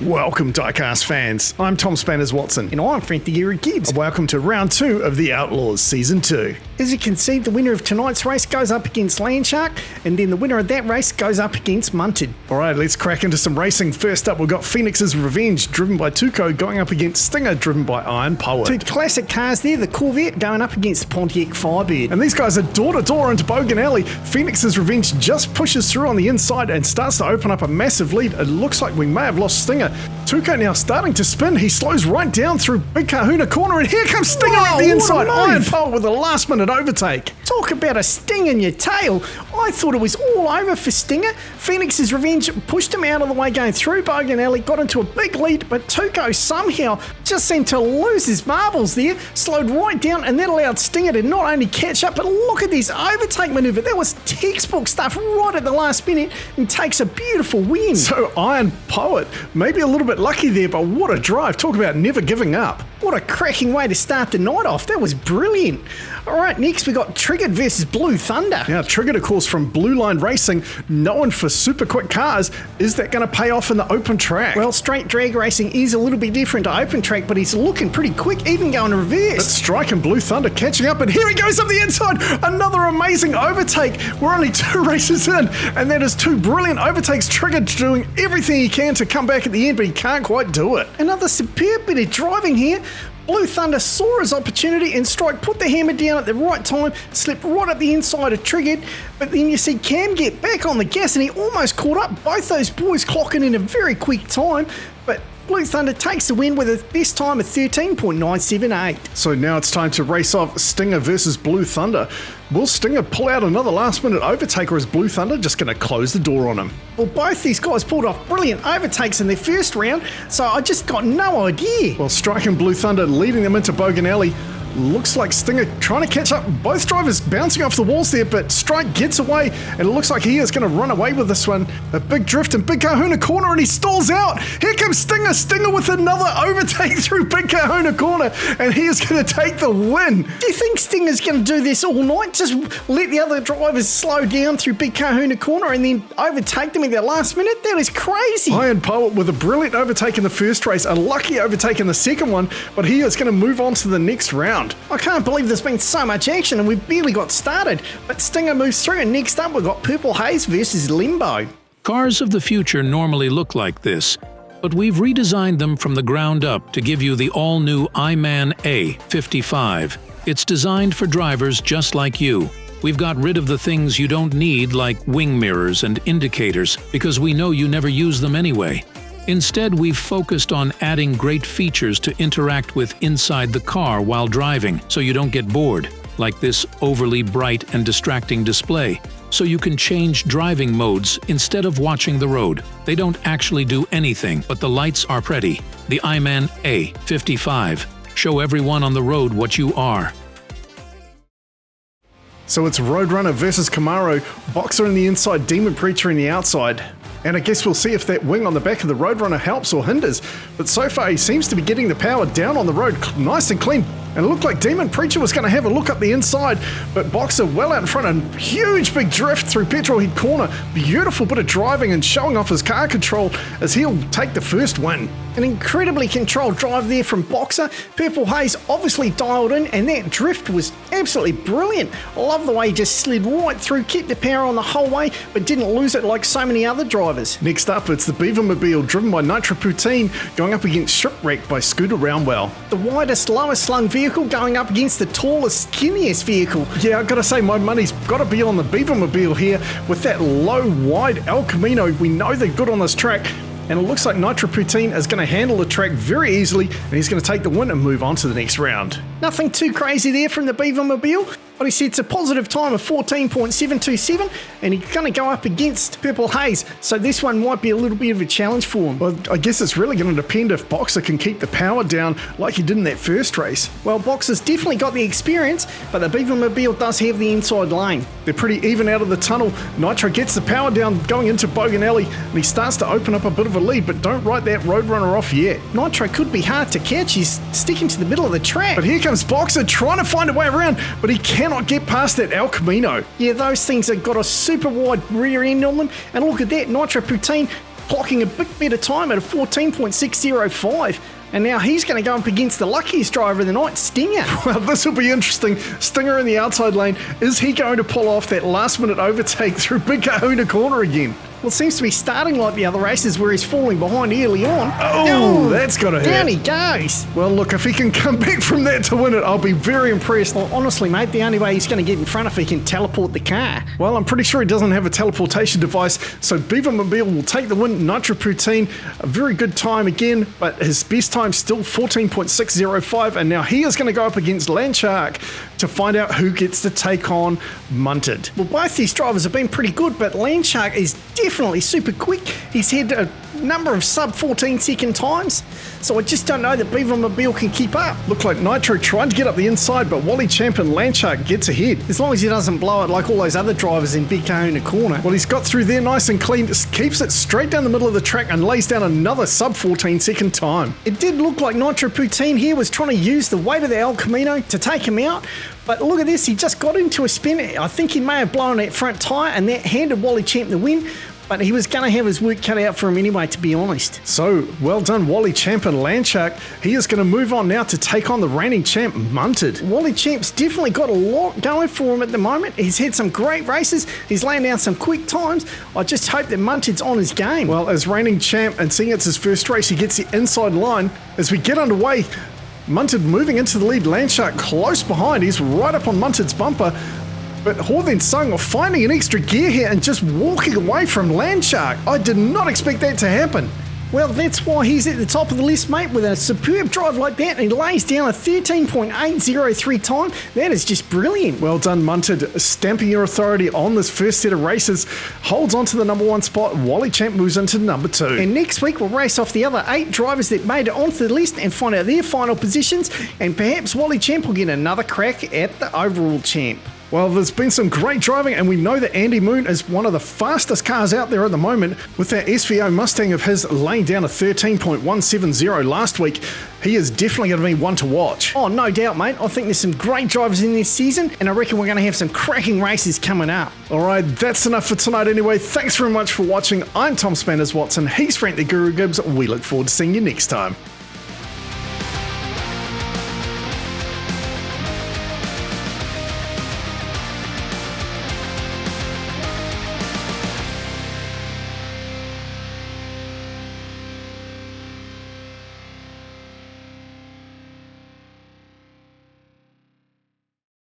Welcome, Diecast fans. I'm Tom Spanners Watson. And I'm Frank the Geary Gibbs. Welcome to round 2 of the Outlaws Season 2. As you can see, the winner of tonight's race goes up against Landshark, and then the winner of that race goes up against Munted. Alright, let's crack into some racing. First up, we've got Phoenix's Revenge, driven by Tuco, going up against Stinger, driven by Iron Poet. Two classic cars there, the Corvette going up against the Pontiac Firebird. And these guys are door-to-door into Bogan Alley. Phoenix's Revenge just pushes through on the inside and starts to open up a massive lead. It looks like we may have lost Stinger. Tuco now starting to spin. He slows right down through Big Kahuna Corner, and here comes Stinger at the inside. Iron Poet with a last-minute overtake. Talk about a sting in your tail. I thought it was all over for Stinger. Phoenix's Revenge pushed him out of the way going through Bogan Alley, got into a big lead, but Tuco somehow just seemed to lose his marbles there, slowed right down, and that allowed Stinger to not only catch up, but look at this overtake maneuver. That was textbook stuff right at the last minute, and takes a beautiful win. So Iron Poet, maybe a little bit lucky there, but what a drive. Talk about never giving up. What a cracking way to start the night off. That was brilliant. All right, next we got Triggered versus Blue Thunder. Now, Triggered, of course, from Blue Line Racing, known for super quick cars. Is that going to pay off in the open track? Well, straight drag racing is a little bit different to open track, but he's looking pretty quick, even going reverse. But Strike and Blue Thunder catching up, and here he goes up the inside. Another amazing overtake. We're only 2 races in, and that is 2 brilliant overtakes. Triggered doing everything he can to come back at the end, but he can't quite do it. Another superb bit of driving here. Blue Thunder saw his opportunity, and Strike put the hammer down at the right time, slipped right up the inside of Triggered, but then you see Cam get back on the gas and he almost caught up. Both those boys clocking in a very quick time, but Blue Thunder takes the win with a best time of 13.978. So now it's time to race off Stinger versus Blue Thunder. Will Stinger pull out another last-minute overtake, or is Blue Thunder just going to close the door on him? Well, both these guys pulled off brilliant overtakes in their first round, so I just got no idea. Well, Strike and Blue Thunder leading them into Bogan Alley. Looks like Stinger trying to catch up. Both drivers bouncing off the walls there, but Strike gets away, and it looks like he is going to run away with this one. A big drift in Big Kahuna Corner, and he stalls out. Here comes Stinger. Stinger with another overtake through Big Kahuna Corner, and he is going to take the win. Do you think Stinger's going to do this all night? Just let the other drivers slow down through Big Kahuna Corner and then overtake them in their last minute? That is crazy. Iron Poet with a brilliant overtake in the first race, a lucky overtake in the second one, but he is going to move on to the next round. I can't believe there's been so much action and we've barely got started, but Stinger moves through, and next up we've got Purple Haze versus Limbo. Cars of the future normally look like this, but we've redesigned them from the ground up to give you the all-new Iman A55. It's designed for drivers just like you. We've got rid of the things you don't need, like wing mirrors and indicators, because we know you never use them anyway. Instead, we've focused on adding great features to interact with inside the car while driving, so you don't get bored, like this overly bright and distracting display, so you can change driving modes instead of watching the road. They don't actually do anything, but the lights are pretty. The Iman A55. Show everyone on the road what you are. So it's Roadrunner versus Camaro, Boxer in the inside, Demon Preacher in the outside. And I guess we'll see if that wing on the back of the Roadrunner helps or hinders. But so far he seems to be getting the power down on the road nice and clean. And it looked like Demon Preacher was going to have a look up the inside, but Boxer well out in front, and huge big drift through Petrol Head Corner. Beautiful bit of driving and showing off his car control as he'll take the first win. An incredibly controlled drive there from Boxer. Purple Haze obviously dialed in, and that drift was absolutely brilliant. I love the way he just slid right through, kept the power on the whole way, but didn't lose it like so many other drivers. Next up, it's the Beavermobile driven by Nitro Poutine going up against Shipwreck by Scooter Roundwell. The widest, lowest slung vehicle going up against the tallest, skinniest vehicle. Yeah, I've got to say my money's got to be on the Beavermobile here with that low, wide El Camino. We know they're good on this track, and it looks like Nitro Poutine is going to handle the track very easily, and he's going to take the win and move on to the next round. Nothing too crazy there from the Beavermobile, but he sets a positive time of 14.727, and he's going to go up against Purple Haze, so this one might be a little bit of a challenge for him. Well, I guess it's really going to depend if Boxer can keep the power down like he did in that first race. Well, Boxer's definitely got the experience, but the Beavermobile does have the inside lane. They're pretty even out of the tunnel. Nitro gets the power down going into Bogan Alley, and he starts to open up a bit of a lead, but don't write that Roadrunner off yet. Nitro could be hard to catch. He's sticking to the middle of the track. But here comes Boxer trying to find a way around, but he cannot get past that El Camino. Yeah, those things have got a super wide rear end on them, and look at that, Nitro Poutine clocking a bit better time at a 14.605. And now he's going to go up against the luckiest driver of the night, Stinger. Well, this will be interesting. Stinger in the outside lane. Is he going to pull off that last-minute overtake through Big Kahuna Corner again? Well, it seems to be starting like the other races where he's falling behind early on. Oh, that's got to hurt. Down he goes. Well, look, if he can come back from that to win it, I'll be very impressed. Well, honestly, mate, the only way he's going to get in front if he can teleport the car. Well, I'm pretty sure he doesn't have a teleportation device, so Beavermobile will take the win. Nitro Poutine, a very good time again, but his best time still 14.605, and now he is going to go up against Landshark to find out who gets to take on Munted. Well, both these drivers have been pretty good, but Landshark is definitely super quick. He's had a number of sub 14 second times, so I just don't know that Beavermobile can keep up. Looked like Nitro tried to get up the inside, but Wally Champ and Landshark gets ahead. As long as he doesn't blow it like all those other drivers in Big Kahuna Corner. Well, he's got through there nice and clean, keeps it straight down the middle of the track and lays down another sub 14 second time. It did look like Nitro Poutine here was trying to use the weight of the El Camino to take him out, but look at this, he just got into a spin. I think he may have blown that front tyre and that handed Wally Champ the win, but he was going to have his work cut out for him anyway, to be honest. So, well done, Wally Champ and Landshark. He is going to move on now to take on the reigning champ, Munted. Wally Champ's definitely got a lot going for him at the moment. He's had some great races. He's laying down some quick times. I just hope that Munted's on his game. Well, as reigning champ and seeing it's his first race, he gets the inside line. As we get underway, Munted moving into the lead, Landshark close behind. He's right up on Munted's bumper. But Horven Sung finding an extra gear here and just walking away from Landshark. I did not expect that to happen. Well, that's why he's at the top of the list, mate, with a superb drive like that, and he lays down a 13.803 time. That is just brilliant. Well done, Munted, stamping your authority on this first set of races. Holds on to the number 1 spot. Wally Champ moves into number 2. And next week, we'll race off the other 8 drivers that made it onto the list and find out their final positions, and perhaps Wally Champ will get another crack at the overall champ. Well, there's been some great driving, and we know that Andy Moon is one of the fastest cars out there at the moment. With that SVO Mustang of his laying down a 13.170 last week, he is definitely going to be one to watch. Oh, no doubt, mate. I think there's some great drivers in this season, and I reckon we're going to have some cracking races coming up. All right, that's enough for tonight anyway. Thanks very much for watching. I'm Tom Spanners Watson. He's Frank the Guru Gibbs. We look forward to seeing you next time.